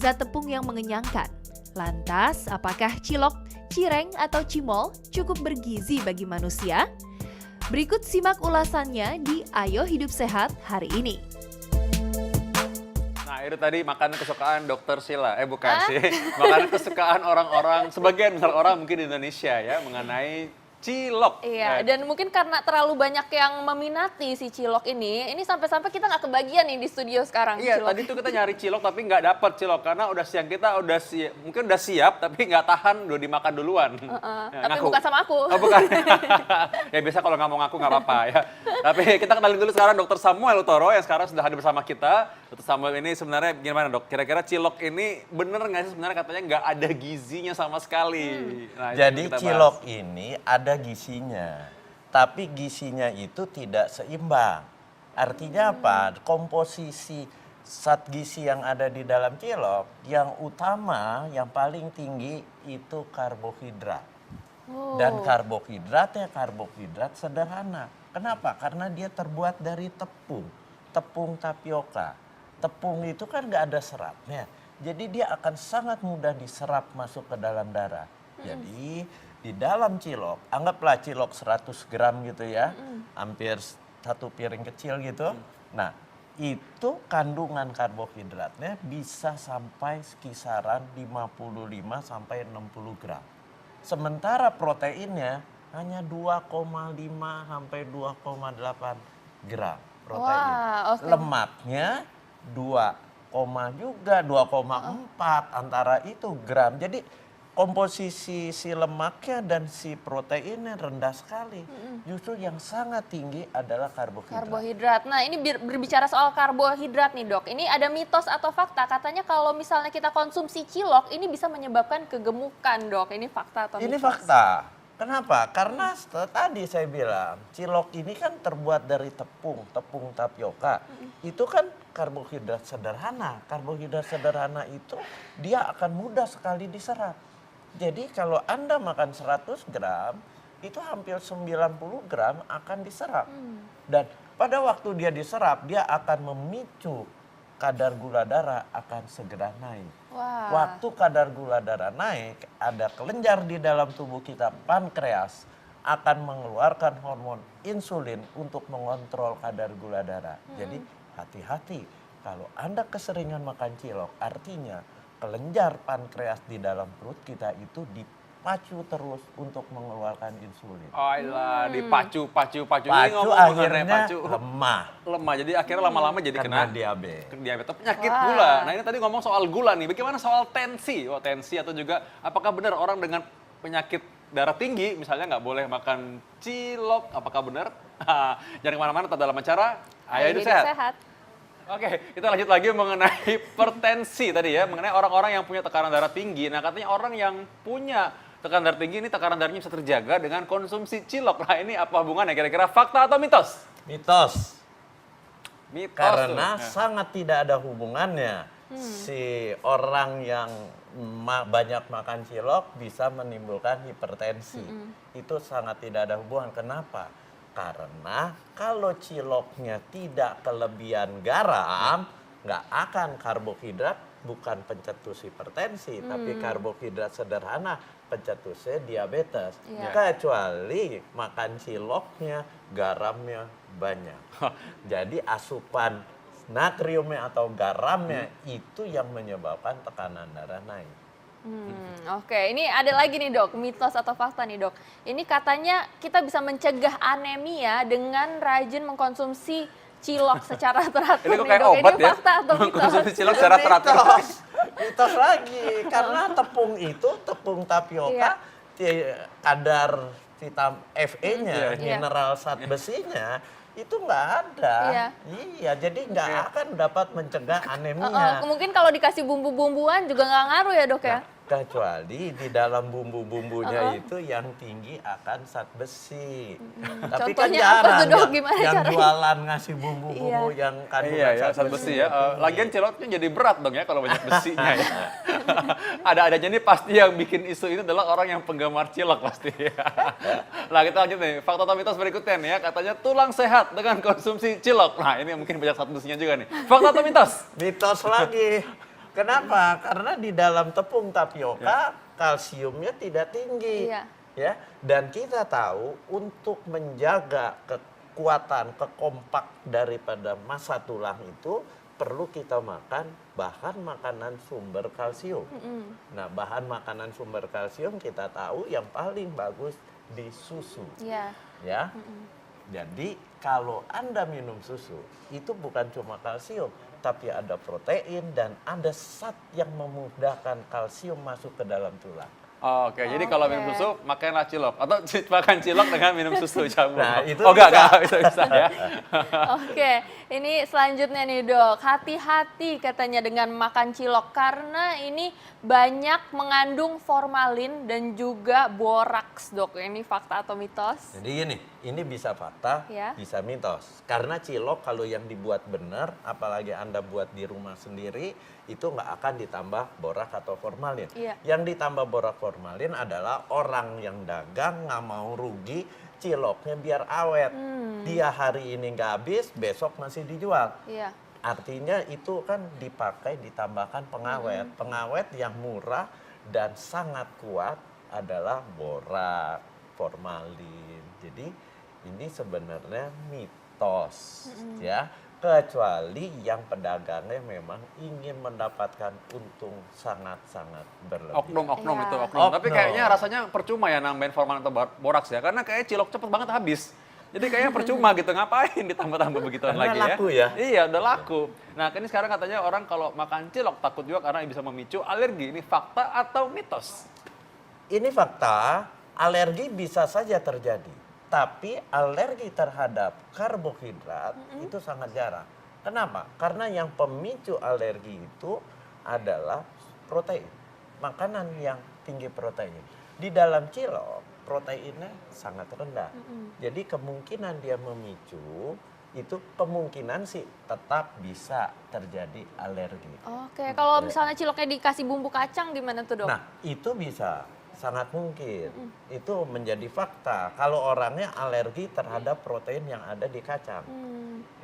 zat tepung yang mengenyangkan. Lantas, apakah cilok, cireng, atau cimol cukup bergizi bagi manusia? Berikut simak ulasannya di Ayo Hidup Sehat hari ini. Nah, itu tadi makanan kesukaan Dokter Sheila. Bukan sih. Makanan kesukaan orang-orang, sebagian besar orang mungkin di Indonesia ya, mengenai cilok. Iya, dan mungkin karena terlalu banyak yang meminati si cilok ini sampai-sampai kita nggak kebagian nih di studio sekarang. Iya, cilok. tadi tuh kita nyari cilok tapi nggak dapet cilok karena udah siang kita mungkin udah siap tapi nggak tahan udah dimakan duluan. Tapi bukan sama aku. Oh, bukan. Ya biasa kalau ngomong aku nggak apa-apa ya. Tapi kita kenalin dulu sekarang Dokter Samuel Utoro yang sekarang sudah hadir bersama kita. Dokter Samuel ini sebenarnya gimana dok? Kira-kira cilok ini bener nggak sih sebenarnya katanya nggak ada gizinya sama sekali. Nah, jadi cilok ini ada gizinya, tapi gizinya itu tidak seimbang. Artinya apa? Komposisi zat gizi yang ada di dalam cilok, yang utama, yang paling tinggi itu karbohidrat. Dan karbohidrat sederhana. Kenapa? Karena dia terbuat dari tepung tapioka. Tepung itu kan nggak ada seratnya, jadi dia akan sangat mudah diserap masuk ke dalam darah. Jadi di dalam cilok, anggaplah cilok 100 gram gitu ya, hampir satu piring kecil gitu. Nah, itu kandungan karbohidratnya bisa sampai kisaran 55 sampai 60 gram. Sementara proteinnya hanya 2,5 sampai 2,8 gram protein. Wah, oke. Lemaknya 2,4 antara itu gram. Jadi komposisi si lemaknya dan si proteinnya rendah sekali. Justru yang sangat tinggi adalah karbohidrat. Karbohidrat. Nah, ini berbicara soal karbohidrat nih, Dok. Ini ada mitos atau fakta? Katanya kalau misalnya kita konsumsi cilok, ini bisa menyebabkan kegemukan, Dok. Ini fakta atau mitos? Ini fakta. Kenapa? Karena tadi saya bilang, cilok ini kan terbuat dari tepung tapioka. Itu kan karbohidrat sederhana. Karbohidrat sederhana itu dia akan mudah sekali diserap. Jadi kalau Anda makan 100 gram, itu hampir 90 gram akan diserap. Dan pada waktu dia diserap, dia akan memicu kadar gula darah akan segera naik. Wah. Waktu kadar gula darah naik, ada kelenjar di dalam tubuh kita, pankreas, akan mengeluarkan hormon insulin untuk mengontrol kadar gula darah. Jadi hati-hati, kalau Anda keseringan makan cilok, artinya kelenjar pankreas di dalam perut kita itu dipacu terus untuk mengeluarkan insulin. Oh iya, dipacu. Ini Pacu ngomong mengenai akhirnya pacu. lemah. Jadi akhirnya lama-lama jadi Karena kena diabetes. diabetes, penyakit gula. Nah ini tadi ngomong soal gula nih, bagaimana soal tensi? Tensi atau juga apakah benar orang dengan penyakit darah tinggi misalnya nggak boleh makan cilok, apakah benar? Jangan kemana-mana, tetap dalam acara Ayo Hidup Sehat. Oke, kita lanjut lagi mengenai hipertensi tadi ya, mengenai orang-orang yang punya tekanan darah tinggi. Nah katanya orang yang punya tekanan darah tinggi ini tekanan darahnya bisa terjaga dengan konsumsi cilok. Nah ini apa hubungannya kira-kira, fakta atau mitos? Mitos. Karena tuh. sangat tidak ada hubungannya. Si orang yang banyak makan cilok bisa menimbulkan hipertensi. Itu sangat tidak ada hubungan. Kenapa? Karena kalau ciloknya tidak kelebihan garam, nggak akan karbohidrat, bukan pencetus hipertensi, tapi karbohidrat sederhana, pencetusnya diabetes. Kecuali makan ciloknya garamnya banyak. Jadi asupan natriumnya atau garamnya itu yang menyebabkan tekanan darah naik. Oke, ini ada lagi nih dok, mitos atau fakta nih dok. Ini katanya kita bisa mencegah anemia dengan rajin mengkonsumsi cilok secara teratur. Ini kok nih, kayak dok. obat Ini ya? fakta atau mitos? Mengkonsumsi cilok secara teratur. Mitos lagi, karena tepung itu, tepung tapioka, kadar vitamin Fe-nya, mineral zat besinya, itu nggak ada. Iya, jadi nggak akan dapat mencegah anemia. Mungkin kalau dikasih bumbu-bumbuan juga nggak ngaruh ya dok ya? Kecuali di dalam bumbu-bumbunya itu yang tinggi akan zat besi. Tapi kan Contohnya apa jarang tuh, Dok? Gimana yang caranya? jualan ngasih bumbu-bumbu yang kandungan Iya, zat besi ya. Lagian ciloknya jadi berat dong ya kalau banyak besinya ya. Ada-adanya nih pasti yang bikin isu ini adalah orang yang penggemar cilok pasti. Nah kita lanjut nih, fakta atau mitos berikutnya nih ya. Katanya tulang sehat dengan konsumsi cilok. Nah ini mungkin banyak zat besinya juga nih. Fakta atau mitos? Mitos lagi. Kenapa? Karena di dalam tepung tapioka kalsiumnya tidak tinggi. Iya. Ya, dan kita tahu untuk menjaga kekuatan, kekompak daripada massa tulang itu perlu kita makan bahan makanan sumber kalsium. Nah, bahan makanan sumber kalsium kita tahu yang paling bagus di susu. Iya. Ya. Jadi kalau Anda minum susu, itu bukan cuma kalsium, tapi ada protein dan ada zat yang memudahkan kalsium masuk ke dalam tulang. Oke, jadi kalau minum susu makanlah cilok atau makan cilok dengan minum susu jamu. Nah, itu oh enggak bisa. bisa ya. Oke, ini selanjutnya nih dok, hati-hati katanya dengan makan cilok karena ini banyak mengandung formalin dan juga boraks dok. Ini fakta atau mitos? Jadi gini, ini bisa fakta, Ya. bisa mitos. Karena cilok kalau yang dibuat benar, apalagi Anda buat di rumah sendiri, itu nggak akan ditambah borak atau formalin. Iya. Yang ditambah borak formalin adalah orang yang dagang nggak mau rugi, ciloknya biar awet. Dia hari ini nggak habis, besok masih dijual. Iya. Artinya itu kan dipakai, ditambahkan pengawet. Pengawet yang murah dan sangat kuat adalah borak, formalin. Jadi ini sebenarnya mitos, ya. Kecuali yang pedagangnya memang ingin mendapatkan untung sangat-sangat berlebih. Oknum Iya. itu oknum. Tapi Oknum. kayaknya rasanya percuma ya nambahin formalin atau boraks ya. Karena kayak cilok cepet banget habis. Jadi kayaknya percuma gitu, ngapain ditambah-tambah begituan Karena lagi laku ya. ya. Iya, udah laku. Nah, ini sekarang katanya orang kalau makan cilok takut juga karena bisa memicu alergi. Ini fakta atau mitos? Ini fakta, alergi bisa saja terjadi. Tapi alergi terhadap karbohidrat itu sangat jarang. Kenapa? Karena yang pemicu alergi itu adalah protein. Makanan yang tinggi protein. Di dalam cilok, proteinnya sangat rendah. Jadi kemungkinan dia memicu, itu kemungkinan sih tetap bisa terjadi alergi. Oke, kalau misalnya ciloknya dikasih bumbu kacang gimana tuh dok? Nah, itu bisa, sangat mungkin. Itu menjadi fakta. Kalau orangnya alergi terhadap protein yang ada di kacang.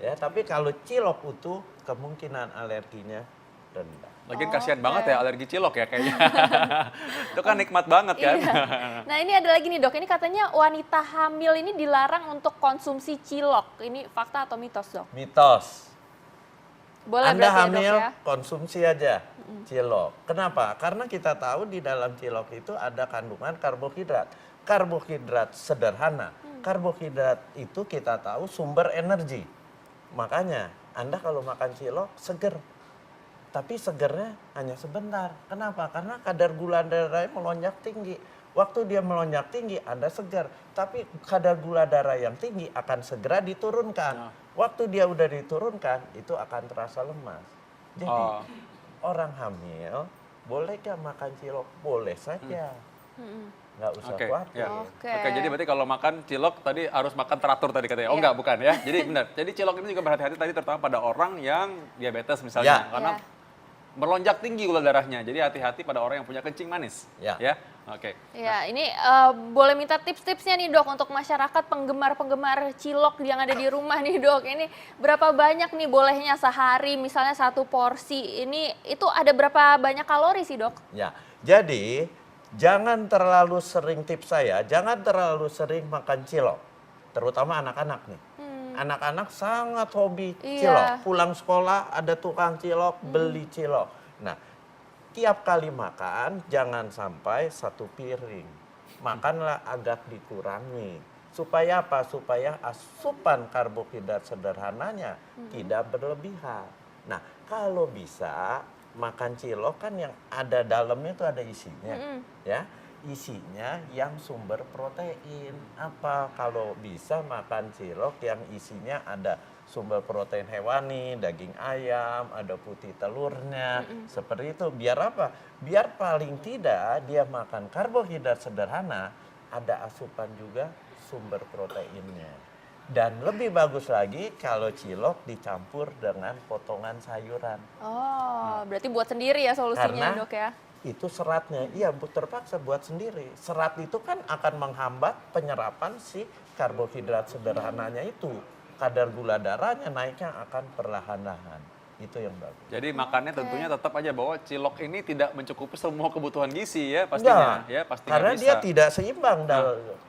Ya, tapi kalau cilok utuh, kemungkinan alerginya rendah. Lagian kasihan Oke. banget ya alergi cilok ya kayaknya. Itu kan nikmat banget kan. Iya. Nah ini ada lagi nih dok, ini katanya wanita hamil ini dilarang untuk konsumsi cilok. Ini fakta atau mitos dok? Mitos. Boleh Anda berarti ya hamil, dok ya? konsumsi aja cilok. Kenapa? Karena kita tahu di dalam cilok itu ada kandungan karbohidrat. Karbohidrat sederhana. Karbohidrat itu kita tahu sumber energi. Makanya Anda kalau makan cilok seger. Tapi segernya hanya sebentar. Kenapa? Karena kadar gula darahnya melonjak tinggi. Waktu dia melonjak tinggi, Anda segar. Tapi kadar gula darah yang tinggi akan segera diturunkan. Nah. Waktu dia udah diturunkan, itu akan terasa lemas. Jadi, Oh. orang hamil boleh gak makan cilok? Boleh saja. Nggak usah Oke, khawatir. ya. Oke. Oke, jadi berarti kalau makan cilok tadi harus makan teratur tadi katanya. Oh Iya. enggak, bukan ya. Jadi benar. Jadi cilok ini juga berhati-hati tadi terutama pada orang yang diabetes misalnya. Ya. Karena Ya. melonjak tinggi gula darahnya. Jadi hati-hati pada orang yang punya kencing manis. Ya. Oke. Ya, ini boleh minta tips-tipsnya nih dok untuk masyarakat penggemar-penggemar cilok yang ada di rumah nih dok. Ini berapa banyak nih bolehnya sehari misalnya satu porsi. Ini itu ada berapa banyak kalori sih dok? Ya, jadi jangan terlalu sering tips saya, jangan terlalu sering makan cilok. Terutama anak-anak nih. Anak-anak sangat hobi Iya. cilok. Pulang sekolah ada tukang cilok, beli cilok. Nah, tiap kali makan jangan sampai satu piring. Makanlah agak dikurangi. Supaya apa? Supaya asupan karbohidrat sederhananya tidak berlebihan. Nah, kalau bisa makan cilok kan yang ada dalamnya itu ada isinya, ya. Isinya yang sumber protein. Apa? Kalau bisa makan cilok yang isinya ada sumber protein hewani, daging ayam, ada putih telurnya, seperti itu. Biar apa? Biar paling tidak dia makan karbohidrat sederhana, ada asupan juga sumber proteinnya. Dan lebih bagus lagi kalau cilok dicampur dengan potongan sayuran. Oh, berarti buat sendiri ya solusinya Karena dok ya? itu seratnya, iya terpaksa buat sendiri. Serat itu kan akan menghambat penyerapan si karbohidrat sederhananya itu. Kadar gula darahnya naiknya akan perlahan-lahan. Itu yang bagus. Jadi makannya tentunya tetap aja bahwa cilok ini tidak mencukupi semua kebutuhan gizi ya pastinya. Enggak, Ya pasti karena nggak dia bisa. tidak seimbang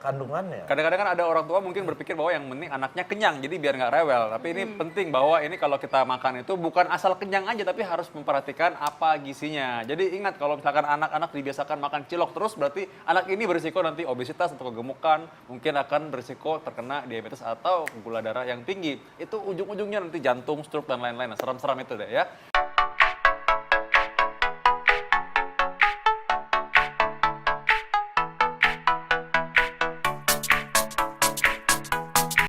kandungannya. Kadang-kadang kan ada orang tua mungkin berpikir bahwa yang penting anaknya kenyang, jadi biar nggak rewel. Tapi ini penting bahwa ini kalau kita makan itu bukan asal kenyang aja, tapi harus memperhatikan apa gizinya. Jadi ingat kalau misalkan anak-anak dibiasakan makan cilok terus, berarti anak ini berisiko nanti obesitas atau kegemukan, mungkin akan berisiko terkena diabetes atau gula darah yang tinggi. Itu ujung-ujungnya nanti jantung, stroke, dan lain-lain. Nah, seram-seram itu deh ya.